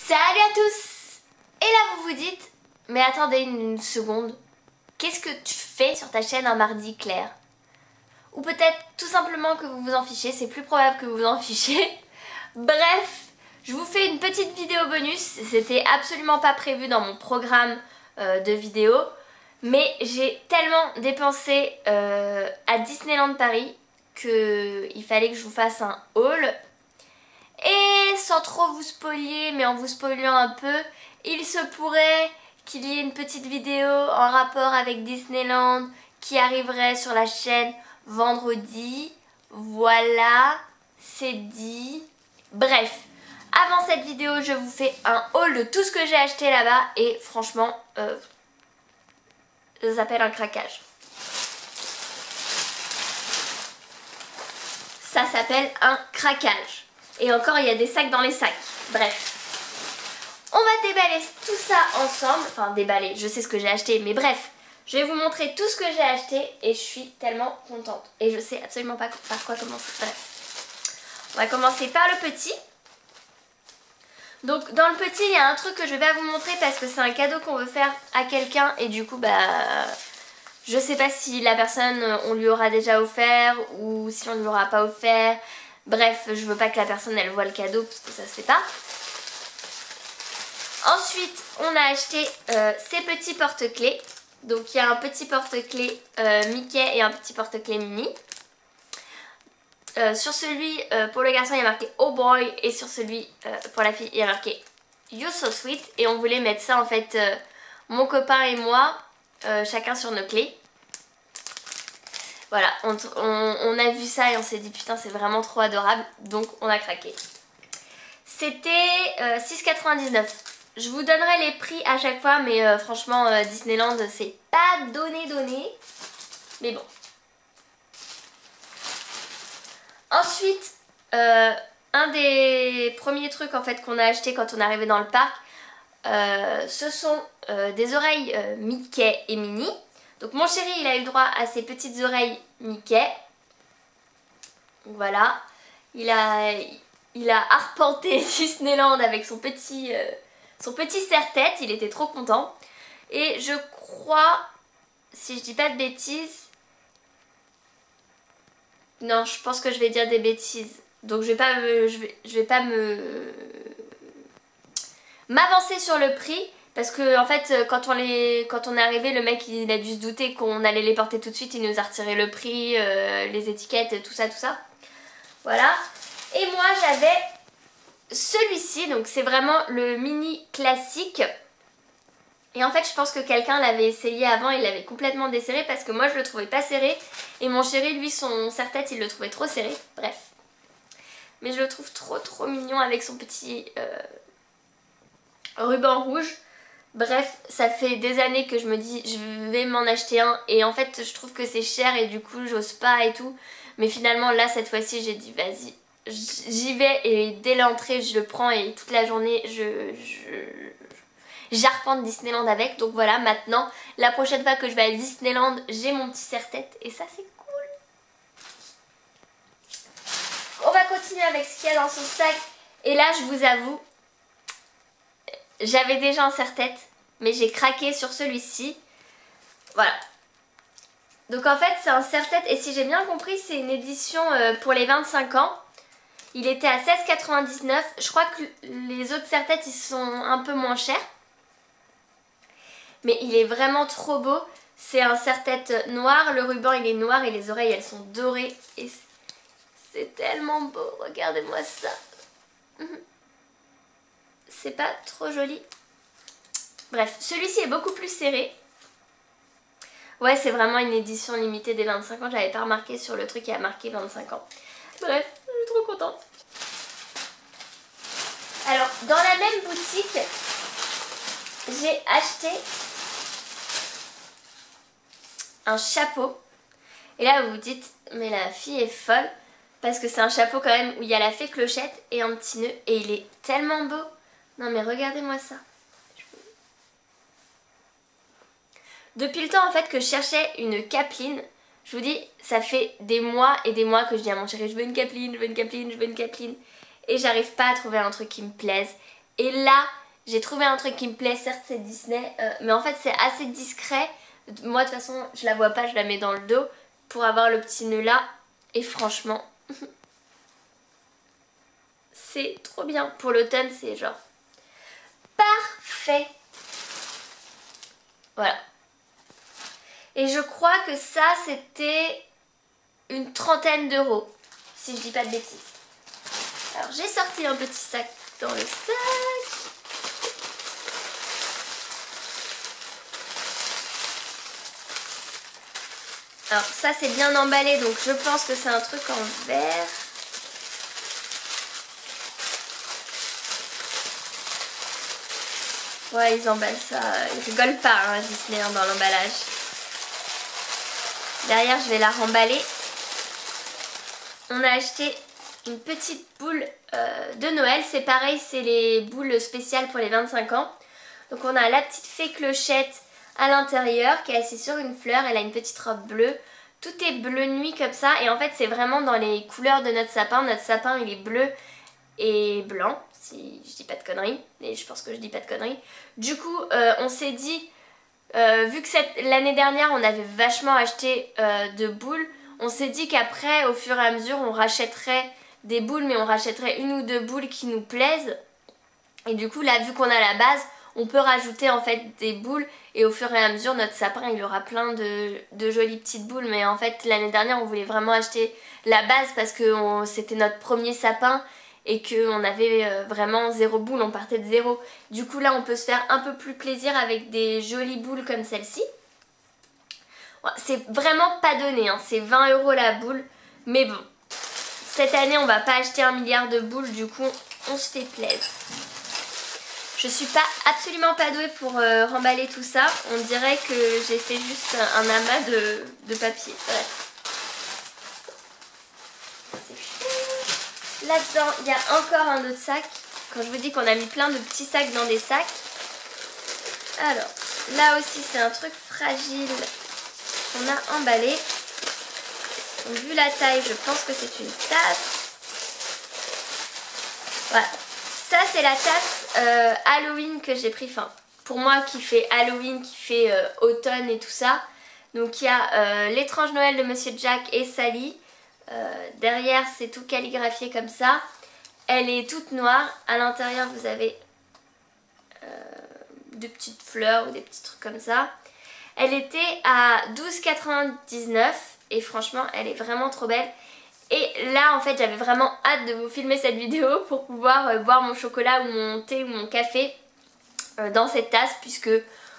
Salut à tous! Et là vous vous dites, mais attendez une seconde, qu'est-ce que tu fais sur ta chaîne un mardi clair? Ou peut-être tout simplement que vous vous en fichez, c'est plus probable que vous vous en fichez. Bref, je vous fais une petite vidéo bonus, c'était absolument pas prévu dans mon programme de vidéo, mais j'ai tellement dépensé à Disneyland Paris qu'il fallait que je vous fasse un haul. Et sans trop vous spoiler, mais en vous spoilant un peu, il se pourrait qu'il y ait une petite vidéo en rapport avec Disneyland qui arriverait sur la chaîne vendredi. Voilà, c'est dit. Bref, avant cette vidéo, je vous fais un haul de tout ce que j'ai acheté là-bas et franchement, ça s'appelle un craquage. Ça s'appelle un craquage. Et encore, il y a des sacs dans les sacs. Bref. On va déballer tout ça ensemble. Enfin, déballer, je sais ce que j'ai acheté. Mais bref, je vais vous montrer tout ce que j'ai acheté. Et je suis tellement contente. Et je sais absolument pas par quoi commencer. Bref. On va commencer par le petit. Donc, dans le petit, il y a un truc que je vais pas vous montrer parce que c'est un cadeau qu'on veut faire à quelqu'un. Et du coup, je sais pas si la personne, on lui aura déjà offert ou si on lui aura pas offert. Bref, je veux pas que la personne elle voit le cadeau parce que ça se fait pas. Ensuite, on a acheté ces petits porte-clés. Donc il y a un petit porte-clés Mickey et un petit porte-clés Minnie. Sur celui pour le garçon il y a marqué Oh boy et sur celui pour la fille il y a marqué You're so sweet. Et on voulait mettre ça en fait, mon copain et moi, chacun sur nos clés. Voilà, on a vu ça et on s'est dit putain c'est vraiment trop adorable, donc on a craqué. C'était 6,99 €. Je vous donnerai les prix à chaque fois, mais franchement Disneyland c'est pas donné. Mais bon. Ensuite, un des premiers trucs en fait qu'on a acheté quand on est arrivé dans le parc, ce sont des oreilles Mickey et Minnie. Donc mon chéri il a eu le droit à ses petites oreilles Mickey. Voilà. Il a arpenté Disneyland avec son petit serre-tête. Il était trop content. Et je crois, si je dis pas de bêtises... Non, je pense que je vais dire des bêtises. Donc je vais pas m'avancer sur le prix. Parce que en fait quand on est arrivé, le mec il a dû se douter qu'on allait les porter tout de suite. Il nous a retiré le prix, les étiquettes, tout ça. Voilà. Et moi j'avais celui-ci, donc c'est vraiment le mini classique. Et en fait je pense que quelqu'un l'avait essayé avant, il l'avait complètement desserré parce que moi je le trouvais pas serré. Et mon chéri lui son serre-tête il le trouvait trop serré, bref. Mais je le trouve trop mignon avec son petit ruban rouge. Bref, ça fait des années que je me dis je vais m'en acheter un et en fait je trouve que c'est cher et du coup j'ose pas et tout. Mais finalement là cette fois-ci j'ai dit vas-y, j'y vais et dès l'entrée je le prends et toute la journée j'arpente Disneyland avec. Donc voilà, maintenant la prochaine fois que je vais à Disneyland j'ai mon petit serre-tête et ça c'est cool. On va continuer avec ce qu'il y a dans son sac et là je vous avoue, j'avais déjà un serre-tête, mais j'ai craqué sur celui-ci. Voilà. Donc en fait c'est un serre-tête et si j'ai bien compris c'est une édition pour les 25 ans. Il était à 16,99 €. Je crois que les autres serre-têtes ils sont un peu moins chers. Mais il est vraiment trop beau. C'est un serre-tête noir, le ruban il est noir et les oreilles elles sont dorées. Et c'est tellement beau, regardez-moi ça. C'est pas trop joli. Bref, celui-ci est beaucoup plus serré. Ouais, c'est vraiment une édition limitée des 25 ans. J'avais pas remarqué sur le truc qui a marqué 25 ans. Bref, je suis trop contente. Alors, dans la même boutique, j'ai acheté un chapeau. Et là, vous vous dites, mais la fille est folle. Parce que c'est un chapeau quand même où il y a la fée clochette et un petit nœud. Et il est tellement beau. Non mais regardez-moi ça. Depuis le temps en fait que je cherchais une capeline, je vous dis, ça fait des mois et des mois que je dis à mon chéri, je veux une capeline, je veux une capeline, je veux une capeline. Et j'arrive pas à trouver un truc qui me plaise. Et là, j'ai trouvé un truc qui me plaît, certes c'est Disney, mais en fait c'est assez discret. Moi de toute façon, je la vois pas, je la mets dans le dos pour avoir le petit nœud là. Et franchement, c'est trop bien. Pour l'automne, c'est genre parfait. Voilà. Et je crois que ça, c'était une 30aine d'euros, si je dis pas de bêtises. Alors j'ai sorti un petit sac dans le sac. Alors ça c'est bien emballé, donc je pense que c'est un truc en verre. Ouais, ils emballent ça, ils rigolent pas hein, Disney hein, dans l'emballage. Derrière je vais la remballer. On a acheté une petite boule de Noël, c'est pareil, c'est les boules spéciales pour les 25 ans. Donc on a la petite fée clochette à l'intérieur qui est assise sur une fleur, elle a une petite robe bleue. Tout est bleu nuit comme ça et en fait c'est vraiment dans les couleurs de notre sapin. Notre sapin il est bleu et blanc, si je dis pas de conneries, et je pense que je dis pas de conneries. Du coup on s'est dit, vu que l'année dernière on avait vachement acheté de boules, on s'est dit qu'après au fur et à mesure on rachèterait des boules, mais on rachèterait une ou deux boules qui nous plaisent. Et du coup là vu qu'on a la base, on peut rajouter en fait des boules et au fur et à mesure notre sapin il aura plein de jolies petites boules. Mais en fait l'année dernière on voulait vraiment acheter la base parce que c'était notre premier sapin et qu'on avait vraiment 0 boule, on partait de 0. Du coup là on peut se faire un peu plus plaisir avec des jolies boules comme celle-ci. C'est vraiment pas donné, hein. C'est 20 € la boule, mais bon, cette année on va pas acheter 1 milliard de boules, du coup on se fait plaisir. Je suis absolument pas douée pour remballer tout ça. On dirait que j'ai fait juste un amas de papier. Bref. Là-dedans, il y a encore un autre sac. Quand je vous dis qu'on a mis plein de petits sacs dans des sacs. Alors, là aussi c'est un truc fragile qu'on a emballé. Donc, vu la taille, je pense que c'est une tasse. Voilà. Ça c'est la tasse Halloween que j'ai pris, enfin pour moi qui fait Halloween, qui fait automne et tout ça. Donc il y a l'étrange Noël de Monsieur Jack et Sally. Derrière c'est tout calligraphié comme ça. Elle est toute noire. À l'intérieur vous avez des petites fleurs ou des petits trucs comme ça. Elle était à 12,99 et franchement elle est vraiment trop belle. Et là en fait j'avais vraiment hâte de vous filmer cette vidéo pour pouvoir boire mon chocolat ou mon thé ou mon café dans cette tasse, puisque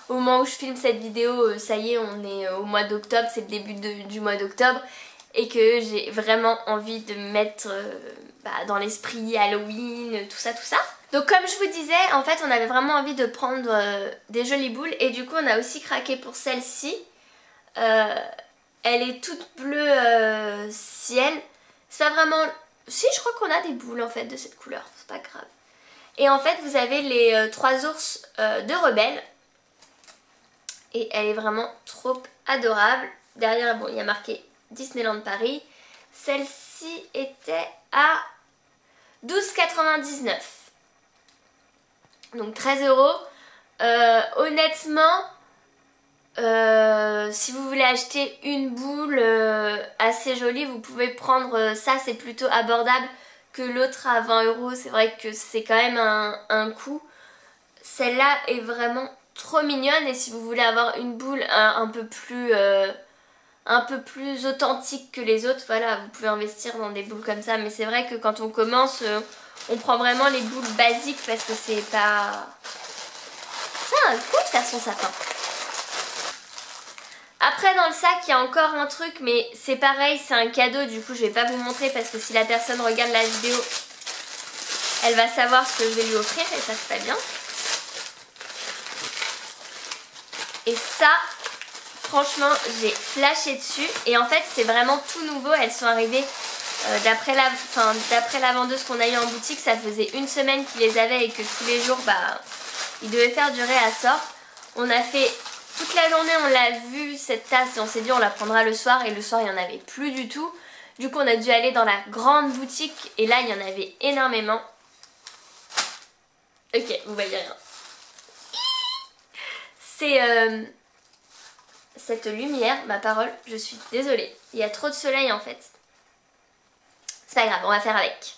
au moment où je filme cette vidéo ça y est on est au mois d'octobre, c'est le début du mois d'octobre et que j'ai vraiment envie de me mettre dans l'esprit Halloween, tout ça. Donc comme je vous disais, en fait on avait vraiment envie de prendre des jolies boules et du coup on a aussi craqué pour celle-ci. Elle est toute bleue ciel. C'est pas vraiment... Si, je crois qu'on a des boules en fait de cette couleur, c'est pas grave. Et en fait vous avez les 3 ours de Rebelle. Et elle est vraiment trop adorable. Derrière, bon, il y a marqué Disneyland Paris. Celle-ci était à 12,99. Donc 13 €. Honnêtement, si vous voulez acheter une boule assez jolie, vous pouvez prendre ça, c'est plutôt abordable que l'autre à 20 €. C'est vrai que c'est quand même un coût. Celle-là est vraiment trop mignonne et si vous voulez avoir une boule un peu plus authentique que les autres, voilà, vous pouvez investir dans des boules comme ça. Mais c'est vrai que quand on commence, on prend vraiment les boules basiques parce que c'est pas... Ça a un coup de faire son sapin. Après dans le sac il y a encore un truc, mais c'est pareil, c'est un cadeau, du coup je vais pas vous montrer parce que si la personne regarde la vidéo elle va savoir ce que je vais lui offrir et ça c'est pas bien. Et ça franchement j'ai flashé dessus et en fait c'est vraiment tout nouveau, elles sont arrivées d'après la vendeuse qu'on a eu en boutique, ça faisait une semaine qu'ils les avaient et que tous les jours ils devaient faire du réassort. On a fait toute la journée, on l'a vu cette tasse et on s'est dit on la prendra le soir et le soir il n'y en avait plus du tout. Du coup on a dû aller dans la grande boutique et là il y en avait énormément. Ok, vous voyez rien. C'est cette lumière, ma parole, je suis désolée. Il y a trop de soleil en fait. C'est pas grave, on va faire avec.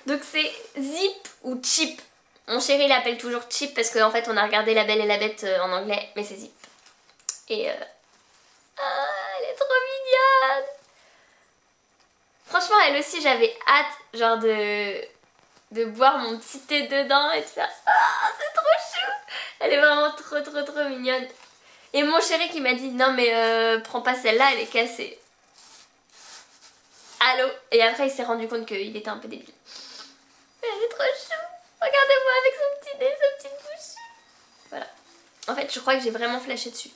Donc c'est Zip ou Chip. Mon chéri l'appelle toujours Chip parce qu'en fait on a regardé La Belle et la Bête en anglais, mais c'est Zip. Et ah, elle est trop mignonne. Franchement elle aussi j'avais hâte genre de boire mon petit thé dedans et de faire ah c'est trop chou. Elle est vraiment trop mignonne. Et mon chéri qui m'a dit non mais prends pas celle-là, elle est cassée. Allô. Et après il s'est rendu compte qu'il était un peu débile. Mais elle est trop chou. Regardez-moi avec son petit nez, sa petite bouche. Voilà. En fait je crois que j'ai vraiment flashé dessus.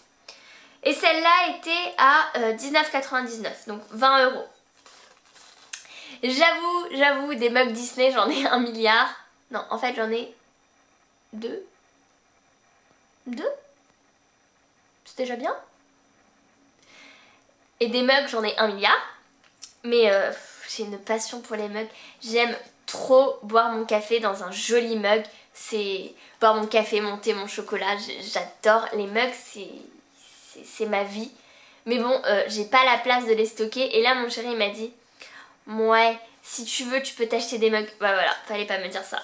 Et celle-là était à 19,99, donc 20 €. J'avoue, des mugs Disney, j'en ai 1 milliard. Non, en fait, j'en ai 2. 2 ? C'est déjà bien. Et des mugs, j'en ai 1 milliard. Mais j'ai une passion pour les mugs. J'aime trop boire mon café dans un joli mug. C'est boire mon café, mon thé, mon chocolat. J'adore les mugs, c'est ma vie. Mais bon, j'ai pas la place de les stocker. Et là, mon chéri m'a dit... Ouais, si tu veux, tu peux t'acheter des mugs. Bah voilà, fallait pas me dire ça.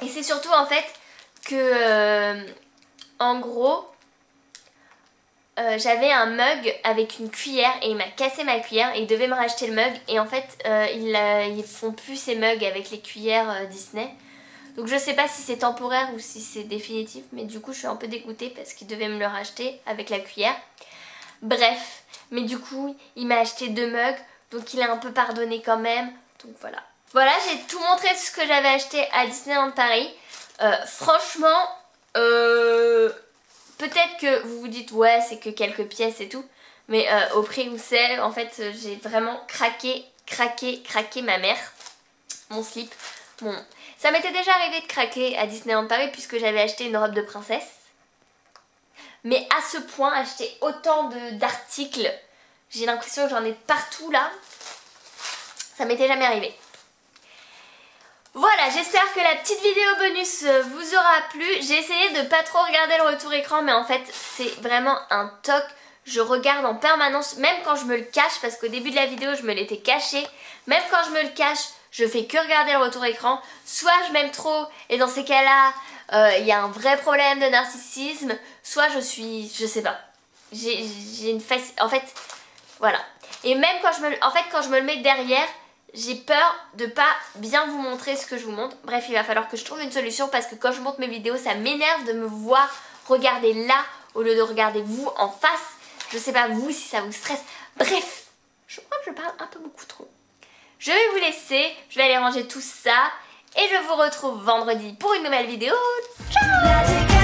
Et c'est surtout en fait que, en gros, j'avais un mug avec une cuillère et il m'a cassé ma cuillère et il devait me racheter le mug. Et en fait, ils font plus ces mugs avec les cuillères Disney. Donc je sais pas si c'est temporaire ou si c'est définitif, mais du coup je suis un peu dégoûtée parce qu'il devait me le racheter avec la cuillère. Bref, mais du coup il m'a acheté 2 mugs, donc il a un peu pardonné quand même, donc voilà. Voilà, j'ai tout montré ce que j'avais acheté à Disneyland Paris. Franchement, peut-être que vous vous dites ouais c'est que quelques pièces et tout, mais au prix où c'est, en fait j'ai vraiment craqué ma mère, mon slip. Bon, ça m'était déjà arrivé de craquer à Disneyland Paris puisque j'avais acheté une robe de princesse. Mais à ce point, acheter autant d'articles, j'ai l'impression que j'en ai partout là. Ça m'était jamais arrivé. Voilà, j'espère que la petite vidéo bonus vous aura plu. J'ai essayé de pas trop regarder le retour écran, mais en fait c'est vraiment un toc. Je regarde en permanence, même quand je me le cache, parce qu'au début de la vidéo je me l'étais caché. Même quand je me le cache, je fais que regarder le retour écran. Soit je m'aime trop et dans ces cas-là, il y a un vrai problème de narcissisme. Soit je sais pas. J'ai une face, en fait, voilà. Et même quand quand je me le mets derrière, j'ai peur de pas bien vous montrer ce que je vous montre. Bref, il va falloir que je trouve une solution parce que quand je monte mes vidéos, ça m'énerve de me voir regarder là au lieu de regarder vous en face. Je sais pas vous si ça vous stresse. Bref, je crois que je parle un peu beaucoup trop. Je vais vous laisser, je vais aller ranger tout ça et je vous retrouve vendredi pour une nouvelle vidéo. Ciao!